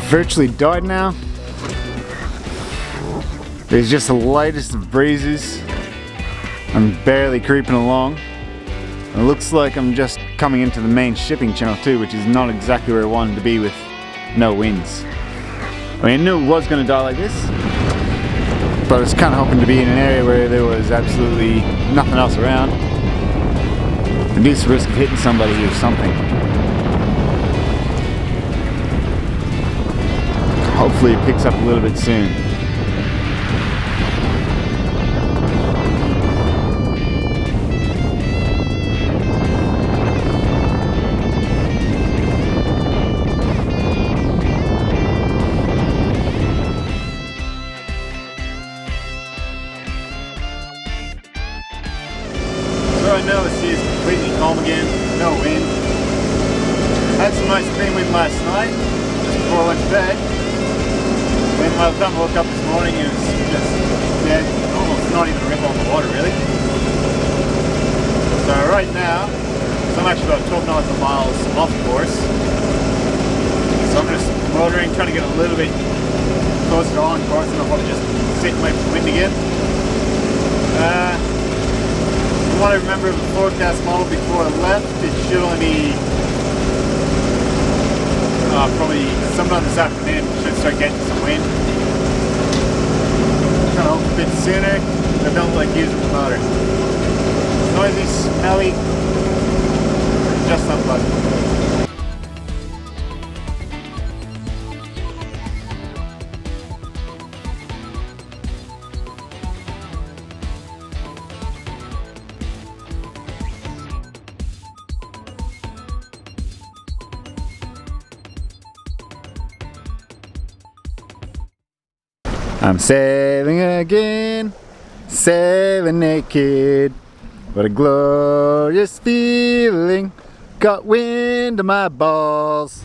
Virtually died now. There's just the lightest of breezes. I'm barely creeping along. It looks like I'm just coming into the main shipping channel too, which is not exactly where I wanted to be with no winds. I mean, I knew it was going to die like this, but I was kind of hoping to be in an area where there was absolutely nothing else around. Reduce the risk of hitting somebody or something. Hopefully it picks up a little bit soon. So I know the sea is completely calm again, no wind. Had some nice clean wind last night, just before I went to bed. When by the time I woke up this morning, it was just dead, almost not even a ripple on the water really. So right now, I'm actually about 12 nautical miles off course. So I'm just motoring, trying to get a little bit closer to on course, and I'll probably just sit and wait for the wind again. From what I remember of the forecast model before I left, it should only be probably sometime this afternoon. Should start getting some wind. Trying to hope a bit sooner. I don't like using the motor. It's noisy, smelly, just unpleasant. I'm sailing again, sailing naked. What a glorious feeling, got wind in my balls.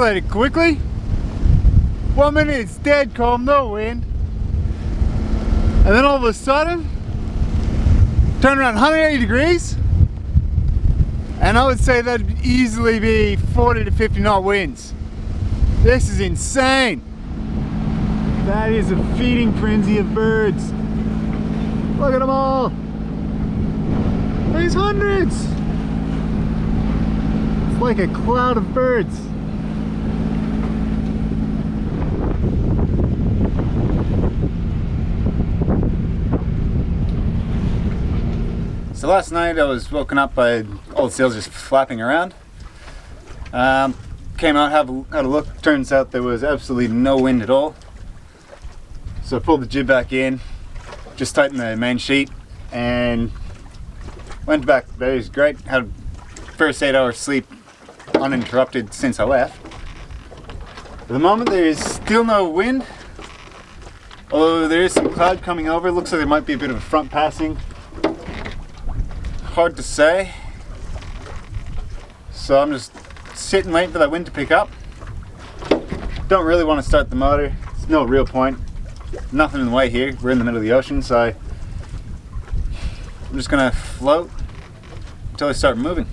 escalated quickly. 1 minute it's dead calm, no wind. And then all of a sudden, turn around 180 degrees. And I would say that'd easily be 40 to 50 knot winds. This is insane. That is a feeding frenzy of birds. Look at them all. There's hundreds. It's like a cloud of birds. So last night I was woken up by all the sails just flapping around. Came out, had a look. Turns out there was absolutely no wind at all. So I pulled the jib back in, just tightened the main sheet, and went back to bed. It was great. Had first 8 hours sleep uninterrupted since I left. At the moment there is still no wind, although there is some cloud coming over. It looks like there might be a bit of a front passing. Hard to say. So I'm just sitting waiting for that wind to pick up. Don't really want to start the motor. There's no real point. Nothing in the way here. We're in the middle of the ocean, so I'm just gonna float until I start moving.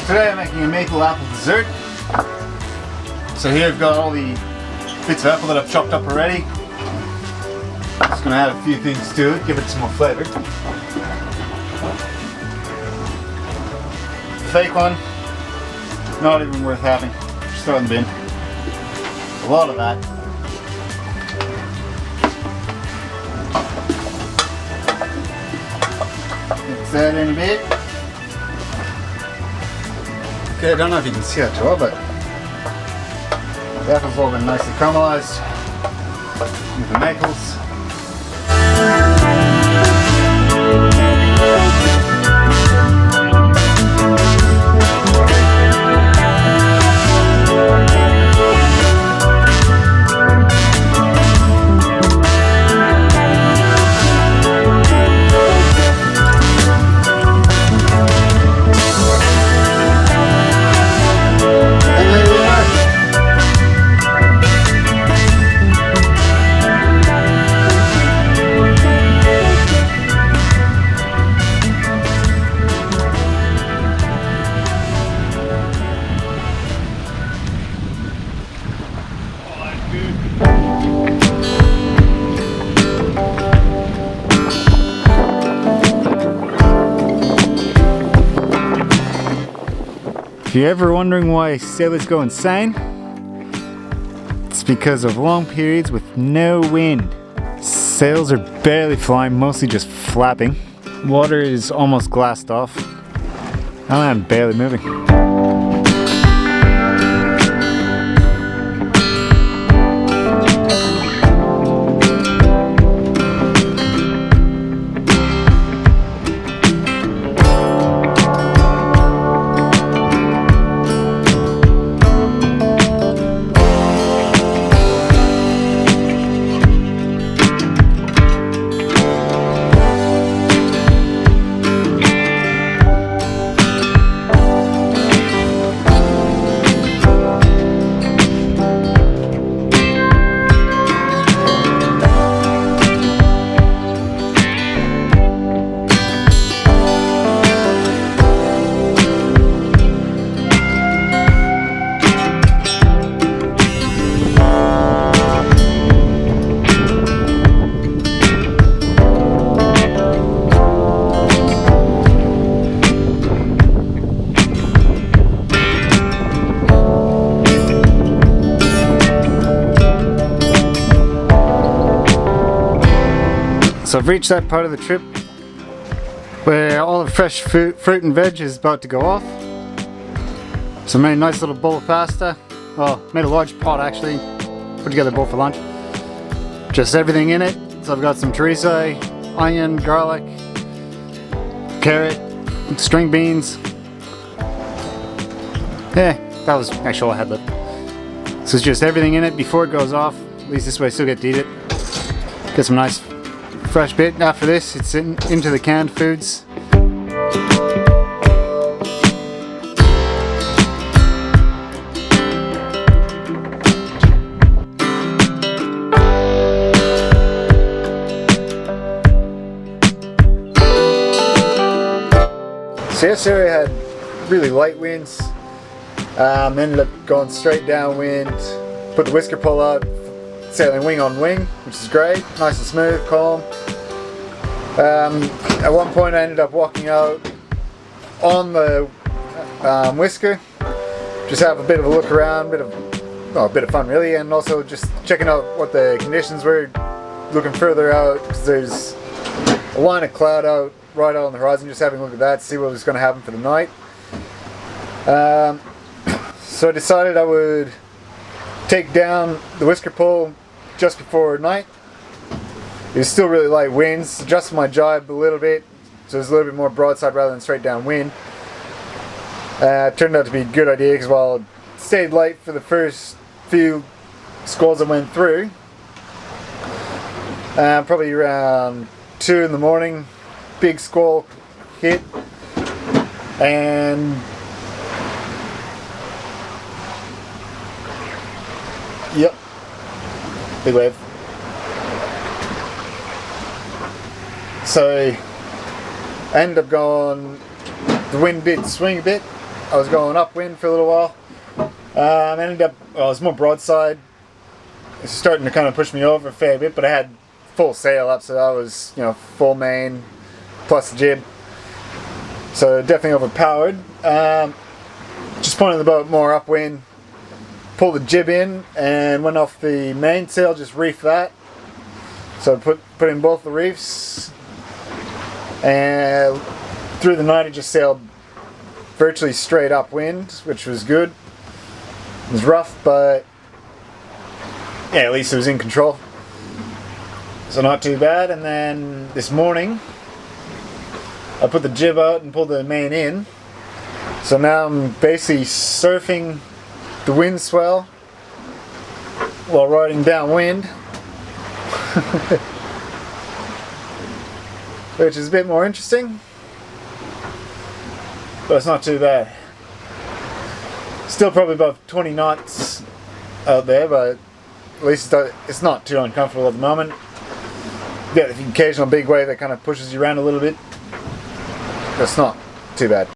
Today I'm making a maple apple dessert. So here I've got all the bits of apple that I've chopped up already. Just going to add a few things to it, give it some more flavour. Fake one, not even worth having. Just throw it in the bin. A lot of that. Mix that in a bit. Okay, I don't know if you can see that too well, but the apple's all been nicely caramelized with the maples. If you're ever wondering why sailors go insane, it's because of long periods with no wind. Sails are barely flying, mostly just flapping. Water is almost glassed off, and I'm barely moving. So I've reached that part of the trip where all the fresh fruit and veg is about to go off. So I made a nice little bowl of pasta. Well, made a large pot actually. Put together a bowl for lunch. Just everything in it. So I've got some chorizo, onion, garlic, carrot, string beans. Yeah, that was actually all I had left. So it's just everything in it before it goes off. At least this way I still get to eat it. Get some nice fresh bit. After this, it's into the canned foods. So yesterday I had really light winds. Ended up going straight downwind. Put the whisker pole out, sailing wing on wing, which is great. Nice and smooth, calm. At one point I ended up walking out on the whisker. Just have a bit of a look around, a bit of fun really, and also just checking out what the conditions were. Looking further out, because there's a line of cloud out right out on the horizon, just having a look at that, see what was going to happen for the night. So I decided I would take down the whisker pole just before night. It was still really light winds, adjusted my jibe a little bit, so it was a little bit more broadside rather than straight downwind. It turned out to be a good idea because while it stayed light for the first few squalls I went through, probably around 2 in the morning, big squall hit, and yep, big wave. So I ended up going, the wind did swing a bit. I was going upwind for a little while. Ended up, well, it was more broadside. It's starting to kind of push me over a fair bit, but I had full sail up, so I was, full main plus the jib. So definitely overpowered. Just pointed the boat more upwind. Pulled the jib in and went off the mainsail, just reefed that. So put in both the reefs, and through the night it just sailed virtually straight upwind, which was good. It was rough, but yeah, at least it was in control. So not too bad. And then this morning I put the jib out and pulled the main in. So now I'm basically surfing the wind swell while riding downwind, which is a bit more interesting, but it's not too bad. Still probably above 20 knots out there, but at least it's not too uncomfortable at the moment. Yeah, the occasional big wave that kind of pushes you around a little bit. That's not too bad.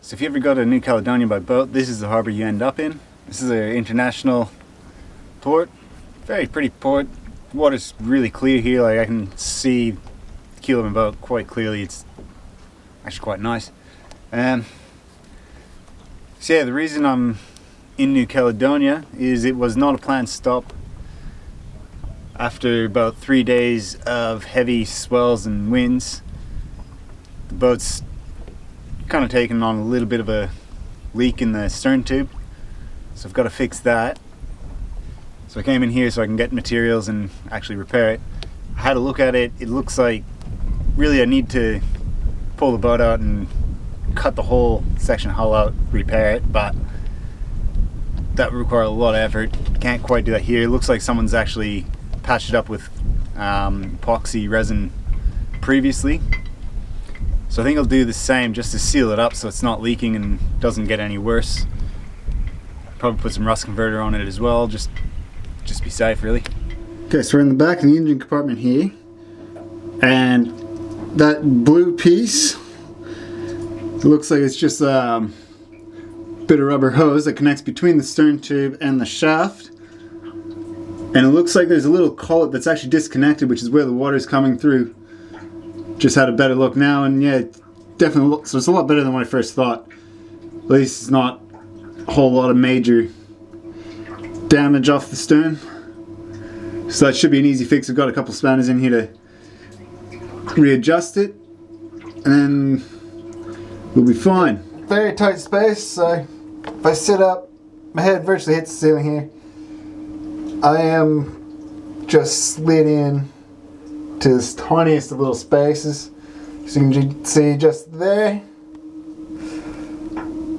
So if you ever go to New Caledonia by boat, this is the harbour you end up in. This is an international port, very pretty port. The water's really clear here, like I can see the keel of my boat quite clearly. It's actually quite nice. So yeah, the reason I'm in New Caledonia is it was not a planned stop. After about 3 days of heavy swells and winds, the boat's kind of taken on a little bit of a leak in the stern tube, so I've got to fix that. So I came in here so I can get materials and actually repair it. I had a look at it. It looks like really I need to pull the boat out and cut the whole section hull out, repair it, but that would require a lot of effort. Can't quite do that here. It looks like someone's actually patched it up with epoxy resin previously. So I think I'll do the same just to seal it up so it's not leaking and doesn't get any worse. Probably put some rust converter on it as well, just be safe really. Okay, so we're in the back of the engine compartment here, and that blue piece, it looks like it's just bit of rubber hose that connects between the stern tube and the shaft. And it looks like there's a little collet that's actually disconnected, which is where the water's coming through. Just had a better look now, and yeah, definitely looks, so it's a lot better than what I first thought. At least it's not a whole lot of major damage off the stern. So that should be an easy fix. I've got a couple spanners in here to readjust it, and then we'll be fine. Very tight space, so if I sit up, my head virtually hits the ceiling here. I am just slid in to the tiniest of little spaces. So you can see just there,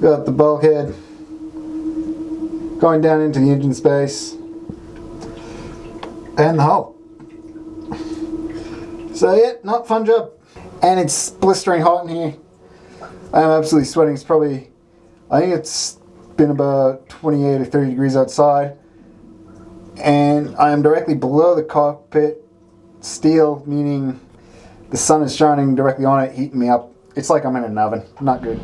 got the bulkhead going down into the engine space and the hull. So yeah, not fun job. And it's blistering hot in here. I am absolutely sweating. It's probably, I think it's been about 28 or 30 degrees outside. And I am directly below the cockpit steel, meaning the sun is shining directly on it, heating me up. It's like I'm in an oven. Not good.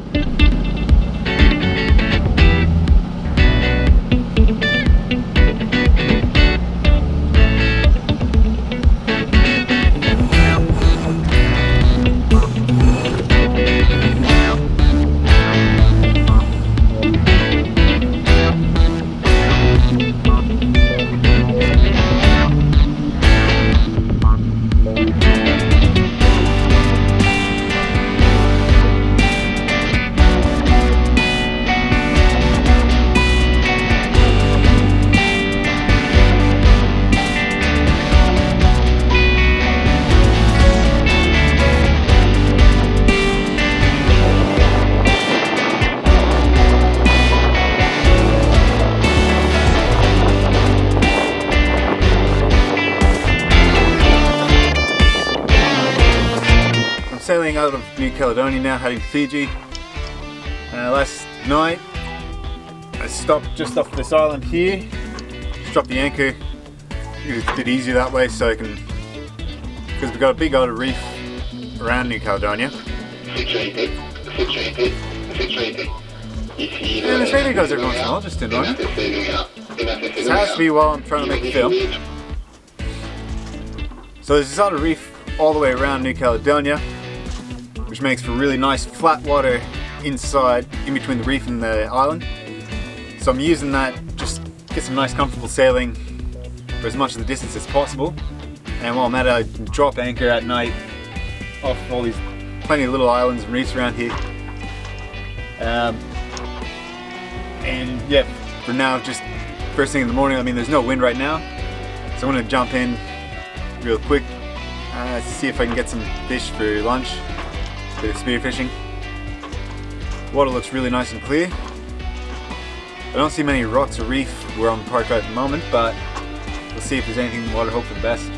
Sailing out of New Caledonia now, heading to Fiji. Last night I stopped just off this island here, just dropped the anchor. It's a bit easier that way, so I can, because we've got a big outer reef around New Caledonia. And this radio goes every once in a while, just in on it. This has to be while I'm trying to make the film. So there's this outer reef all the way around New Caledonia, which makes for really nice flat water inside, in between the reef and the island. So I'm using that just to get some nice comfortable sailing for as much of the distance as possible. And while I'm at it, I can drop anchor at night off all these plenty of little islands and reefs around here. And yeah, for now, just first thing in the morning, I mean there's no wind right now, so I'm gonna jump in real quick to see if I can get some fish for lunch. Bit of spear fishing. Water looks really nice and clear. I don't see many rocks or reef where I'm parked at the moment, but we'll see if there's anything in the water. Hope for the best.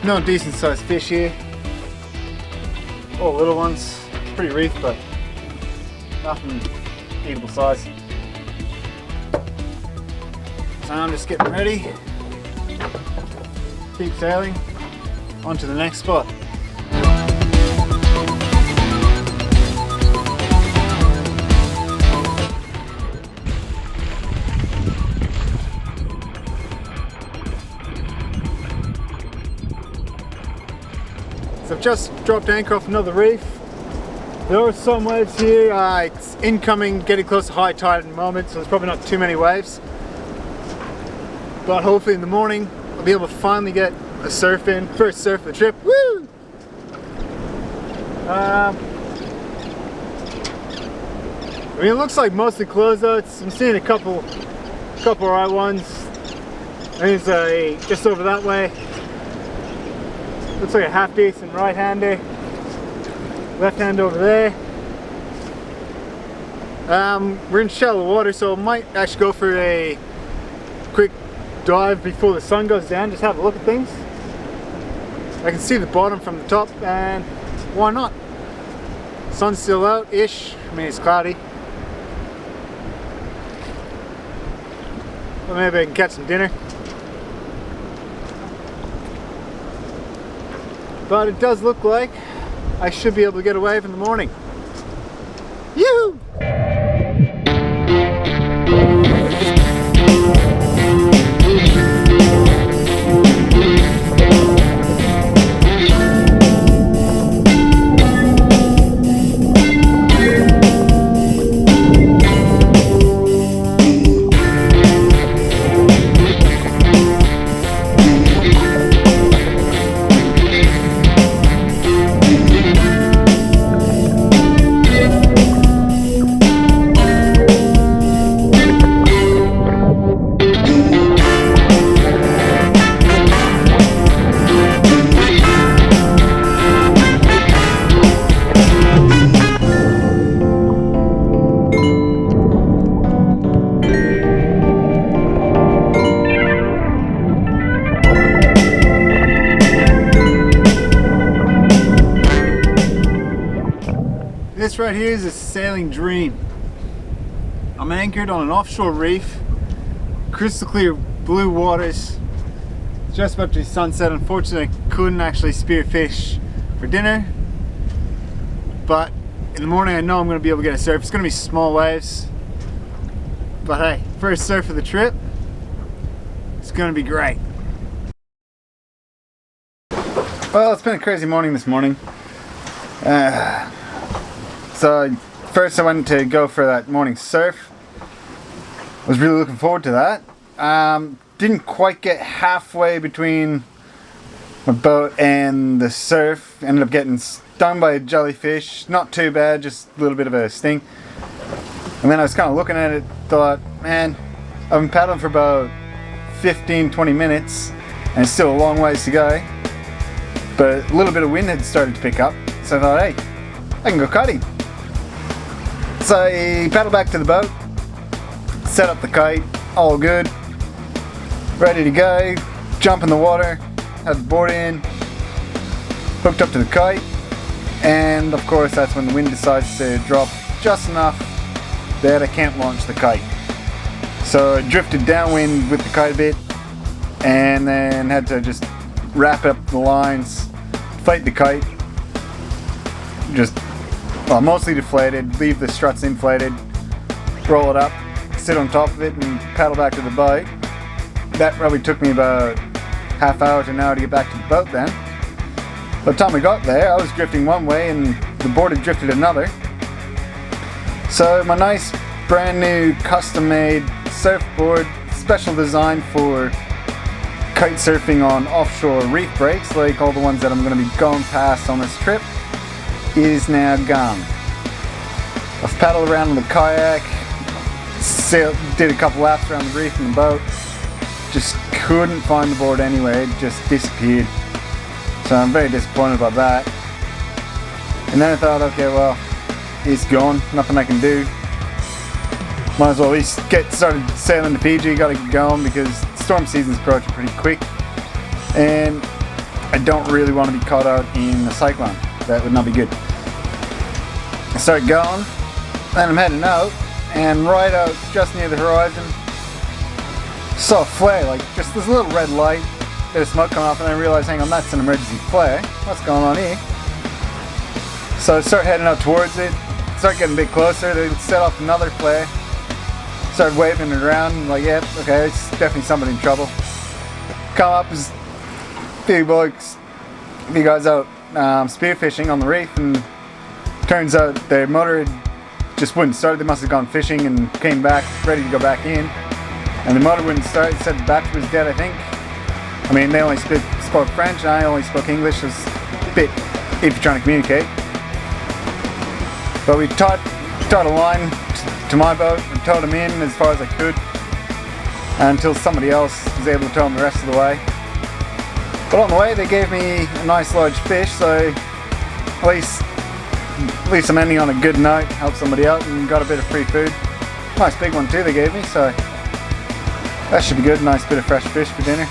No decent sized fish here. All little ones. Pretty reef, but nothing eatable size. So I'm just getting ready. Keep sailing on to the next spot. So I've just dropped anchor off another reef. There are some waves here. It's incoming, getting close to high tide at the moment, so there's probably not too many waves. But hopefully in the morning I'll I'll be able to finally get a surf in. First surf of the trip. Woo! I mean, it looks like mostly closeouts. I'm seeing a couple right ones. I think it's just over that way. Looks like a half decent right hander. Left hand over there. We're in shallow water, so I might actually go for a quick dive before the sun goes down. Just have a look at things. I can see the bottom from the top, and why not? Sun's still out-ish. I mean, it's cloudy. Well, maybe I can catch some dinner. But it does look like I should be able to get a wave in the morning. Yoo-hoo! This right here is a sailing dream. I'm anchored on an offshore reef, crystal clear blue waters. It's just about to be sunset. Unfortunately, I couldn't actually spear fish for dinner, but in the morning I know I'm going to be able to get a surf. It's going to be small waves, but hey, first surf of the trip, it's going to be great. Well, it's been a crazy morning this morning. So first I went to go for that morning surf. I was really looking forward to that. Didn't quite get halfway between my boat and the surf. Ended up getting stung by a jellyfish. Not too bad, just a little bit of a sting. And then I was kind of looking at it, thought, man, I've been paddling for about 15-20 minutes and it's still a long ways to go. But a little bit of wind had started to pick up, so I thought, hey, I can go kiting. So I paddled back to the boat, set up the kite, all good, ready to go, jump in the water, had the board in, hooked up to the kite, and of course that's when the wind decides to drop just enough that I can't launch the kite. So I drifted downwind with the kite a bit, and then had to just wrap up the lines, fight the kite, mostly deflated, leave the struts inflated, roll it up, sit on top of it and paddle back to the boat. That probably took me about half hour to an hour to get back to the boat then. By the time we got there, I was drifting one way and the board had drifted another. So my nice brand new custom made surfboard, special design for kite surfing on offshore reef breaks, like all the ones that I'm going to be going past on this trip, is now gone. I've paddled around in the kayak, did a couple laps around the reef in the boat, just couldn't find the board anywhere, it just disappeared. So I'm very disappointed about that. And then I thought, okay, well, it's gone, nothing I can do. Might as well at least get started sailing to PG, gotta get going because storm season's approaching pretty quick. And I don't really want to be caught out in a cyclone. That would not be good. I start going, then I'm heading out, and right out just near the horizon, saw a flare, like just this little red light, bit of smoke coming off, and I realized, hang on, that's an emergency flare. What's going on here? So I start heading out towards it, start getting a bit closer, they set off another flare, started waving it around, like, yeah, okay, it's definitely somebody in trouble. Come up as few guys out spearfishing on the reef, and turns out their motor just wouldn't start. They must have gone fishing and came back ready to go back in, and the motor wouldn't start. Said the battery was dead, I think. I mean, they only spoke French and I only spoke English. It was a bit if you're trying to communicate. But we tied a line to my boat and towed them in as far as I could until somebody else was able to tow them the rest of the way. But on the way they gave me a nice large fish, so at least I'm ending on a good note, helped somebody out and got a bit of free food. Nice big one too they gave me, so that should be good, nice bit of fresh fish for dinner.